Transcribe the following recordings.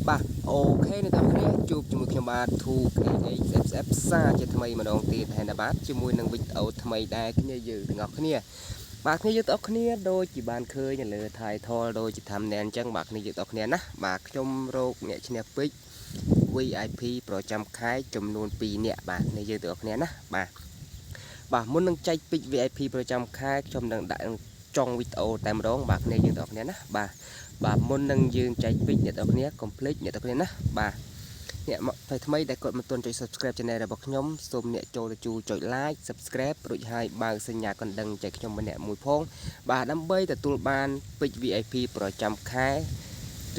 បាទអូខេអ្នកទាំងគ្នាជួបជាមួយខ្ញុំបាទ 2KHFF សាជាថ្មីម្ដងទៀតហើយណាបាទជាមួយនឹងវីដេអូថ្មីដែរគ្នាយើងទាំងអស់គ្នាបាទគ្នាយើងទាំងអស់គ្នាដូចជាបានឃើញនៅលើ title ដូចជា thumbnail អញ្ចឹងបាទគ្នាយើងទាំងអស់គ្នាណាបាទខ្ញុំរកអ្នកឈ្នះពេជ្រ VIP ប្រចាំខែចំនួន2នាក់បាទគ្នាយើងទាំងអស់គ្នាណាបាទមុននឹងចែកពេជ្រ VIP ប្រចាំខែខ្ញុំនឹងដាក់ចុងវីដេអូតែម្ដងបាទគ្នាយើងទាំងអស់គ្នាណាបាទមុននឹងយើងចែកពេជ្រអ្នកទាំងអស់គ្នាកុំភ្លេចអ្នកទាំងអស់គ្នាណាបាទអ្នកថ្មីដែលគាត់មិនទាន់ចុច Subscribe Channel របស់ខ្ញុំសូមអ្នកចូលទៅជួយចុច Like Subscribe រួចហើយបើកសញ្ញាកណ្ដឹងចែកខ្ញុំម្នាក់មួយផងបាទដើម្បីទទួលបានពេជ្រ VIP ប្រចាំខែ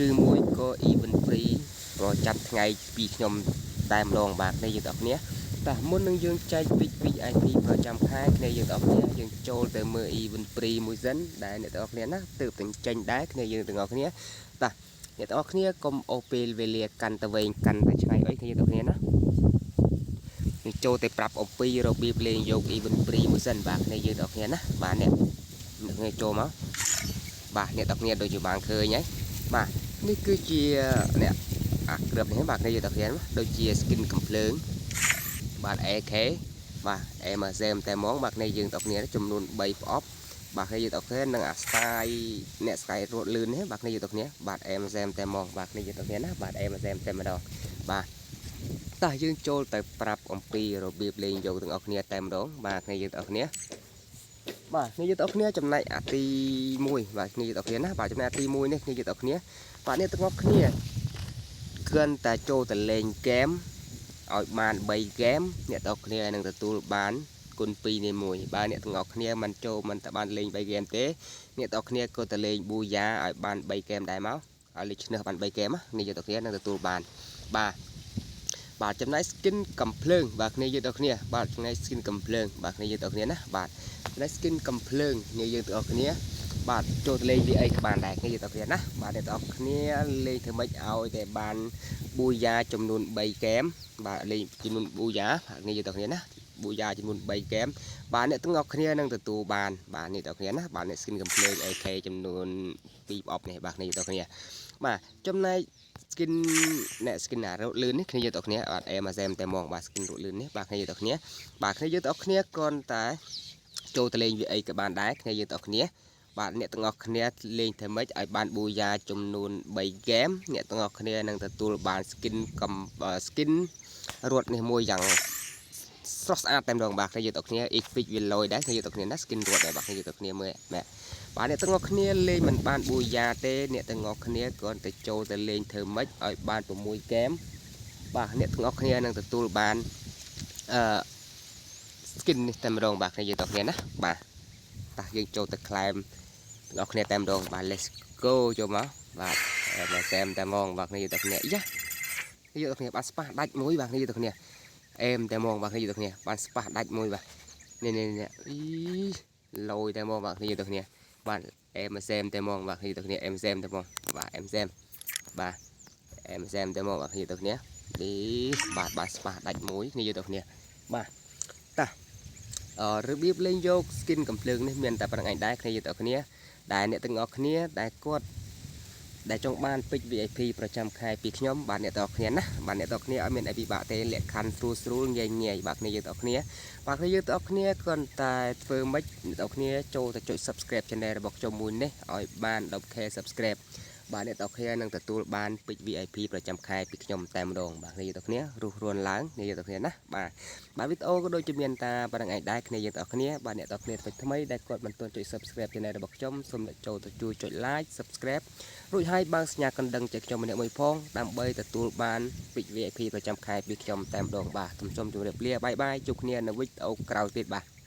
ឬមួយក៏ Event Free ប្រចាំថ្ងៃពីខ្ញុំតែម្ដងបាទគ្នាយើងទាំងអស់គ្នាតែមុននឹងយើងចែកពេជ្រ VIP ប្រចាំខែគ្នាយើងទាំងអស់គ្នាយើងចូលទៅមើល Event Free មួយសិនដែលអ្នកទាំងអស់គ្នាណាទើបតែចេញដែរគ្នាយើងទាំងអស់គ្នាតាអ្នកទាំងអស់គ្នាកុំអូសពេលវេលាកាន់តែវែងកាន់តែឆ្ងាយអីគ្នាទាំងអស់គ្នាណាយើងចូលទៅប្រាប់អំពីរបៀបលេងយក Event Free មួយសិនបាទគ្នាយើងទាំងអស់គ្នាណាបាទអ្នកគ្នាចូលមកបាទអ្នកទាំងអស់គ្នាដូចជាបានឃើញហើយបាទនេះគឺជាអ្នកអាក្របនេះបាទគ្នាយើងទាំងអស់គ្នាដូចជា skin កំភ្លើងបាទ AK បាទ MSM តែហ្មងបាទគ្នាយើងទាំងគ្នាចំនួន3ប្រអប់បាទគ្នាយើងទាំងគ្នានឹងអាស្កាយអ្នកស្កាយរត់លឿននេះបាទគ្នាយើងទាំងគ្នាបាទ MSM តែហ្មងបាទគ្នាយើងទាំងគ្នាណាបាទ MSM តែម្ដងបាទតោះយើងចូលទៅប្រាប់អំពីរបៀបលេងយកទាំងអស់គ្នាតែម្ដងបាទគ្នាយើងទាំងគ្នាបាទគ្នាយើងទាំងគ្នាចំណែកអាទី1បាទគ្នាយើងទាំងគ្នាណាបាទចំណែកអាទី1នេះគ្នាយើងទាំងគ្នាបាទអ្នកទាំងអស់គ្នាគ្រាន់តែចូលទៅលេងហ្គេមឲ្យបាន3ហ្គេមអ្នកទាំងគ្នានឹងទទួលបានគុណ2នៃ1បាទអ្នកទាំងអស់គ្នាមិនចូលមិនតែបានលេង3ហ្គេមទេអ្នកទាំងអស់គ្នាក៏ទៅលេងប៊ូយ៉ាឲ្យបាន3ហ្គេមដែរមកឲ្យលេខឈ្នះបាន3ហ្គេមនេះអ្នកទាំងគ្នានឹងទទួលបានបាទចំណែក skin កំភ្លើងបាទគ្នាយើងទាំងគ្នាបាទចំណែក skin កំភ្លើងបាទគ្នាយើងទាំងគ្នាណាបាទចំណែក skin កំភ្លើងគ្នាយើងទាំងគ្នាបាទចូលទៅលេង VA ក៏បានដែរគ្នាយើងទាំងគ្នាណាបាទអ្នកទាំងគ្នាលេងធ្វើម៉េចឲ្យតែបានប៊ូយ៉ាចំនួន3ហ្គេមបាទលេងចំនួនប៊ូយ៉ាគ្នាយើងទាំងគ្នាណាប៊ូយ៉ាចំនួន3ហ្គេមបាទអ្នកទាំងអស់គ្នានឹងទទួលបានបាទនេះទាំងគ្នាណាបាទអ្នក skin កំភ្លើង AK ចំនួន2ប្រអប់នេះបាទគ្នាយើងទាំងគ្នាបាទចំណែក skin អ្នក skin រត់លឿននេះគ្នាយើងទាំងគ្នាបាទ MSM តែហ្មងបាទ skin រត់លឿននេះបាទគ្នាយើងទាំងគ្នាបាទគ្នាយើងទាំងគ្នាគ្រាន់តែចូលទៅលេង VA ក៏បានដែរគ្នាយើងទាំងគ្នាបាទអ្នកទាំងអស់គ្នាលេងធ្វើម៉េចឲ្យបានប៊ូយ៉ាចំនួន3ហ្គេមអ្នកទាំងអស់គ្នានឹងទទួលបាន skin រត់នេះមួយយ៉ាងស្រស់ស្អាតតែម្ដងបាទគ្នាយើងទាំងគ្នា epic វាលយដែរគ្នាយើងទាំងគ្នាណា skin រត់ដែរបាទគ្នាយើងទាំងគ្នាមើលបាទអ្នកទាំងអស់គ្នាលេងមិនបានប៊ូយ៉ាទេអ្នកទាំងអស់គ្នាគ្រាន់តែចូលទៅលេងធ្វើម៉េចឲ្យបាន6ហ្គេមបាទអ្នកទាំងអស់គ្នានឹងទទួលបានskin នេះតែម្ដងបាទគ្នាយើងទាំងគ្នាណាបាទតោះយើងចូលទៅក្លែមទាំងអស់គ្នាតែម្ដងបាទ let's go ចូលមកបាទមកសែមតែហ្មងបាទគ្នាយើងទាំងគ្នាយ៉ាយើងទាំងគ្នាបានស្ប៉ះដាច់មួយបាទគ្នាយើងទាំងគ្នាអែមតែហ្មងបាទគ្នាយើងទាំងគ្នាបានស្ប៉ះដាច់មួយបាទនេះអីលយតែហ្មងបាទគ្នាយើងទាំងគ្នាបាទ MSM តែហ្មងបាទគ្នាទាំងគ្នា MSM តែហ្មងបាទ MSM បាទ MSM តែហ្មងបាទគ្នាទាំងគ្នានេះបាទបានស្ប៉ះដាច់មួយគ្នាយើងទាំងគ្នាបាទតោះរបៀបលេងយក skin កំភ្លើងនេះមានតែប៉ុណ្្នឹងឯងដែរគ្នាយើងទាំងគ្នាដែលអ្នកទាំងអស់គ្នាដែលគាត់ដែលចង់បានពេជ្រ VIP ប្រចាំខែពីខ្ញុំបាទអ្នកទាំងអស់គ្នាណាបាទអ្នកទាំងអស់គ្នាឲ្យមានអីពិបាកទេលក្ខខណ្ឌស្រួលងាយបាទគ្នាយើងទាំងអស់គ្នាបាទគ្នាយើងទាំងអស់គ្នាគ្រាន់តែធ្វើម៉េចអ្នកទាំងអស់គ្នាចូលទៅចុច Subscribe Channel របស់ខ្ញុំមួយនេះឲ្យបាន 10k Subscribe បាទអ្នកទាំងអស់គ្នានឹងទទួលបានពេជ្រ VIP ប្រចាំខែពីខ្ញុំតែម្ដងបាទគ្នាយើងទាំងគ្នារស់រានឡើងគ្នាយើងទាំងគ្នាណាបាទវីដេអូក៏ដូចជាមានតាប៉ុណ្្នឹងឯងដែរគ្នាយើងទាំងអស់គ្នាបាទអ្នកទាំងអស់គ្នាថ្មីដែលគាត់មិនទាន់ចុច Subscribe Channel របស់ខ្ញុំសូមចូលទៅជួយចុច Like Subscribe រួចហើយបើកសញ្ញាកណ្ដឹងចែកខ្ញុំម្នាក់មួយផងដើម្បីទទួលបានពេជ្រ VIP ប្រចាំខែពីខ្ញុំតែម្ដងបាទសូមជម្រាបលាបាយបាយជួបគ្នានៅវីដេអូក្រោយទៀតបាទ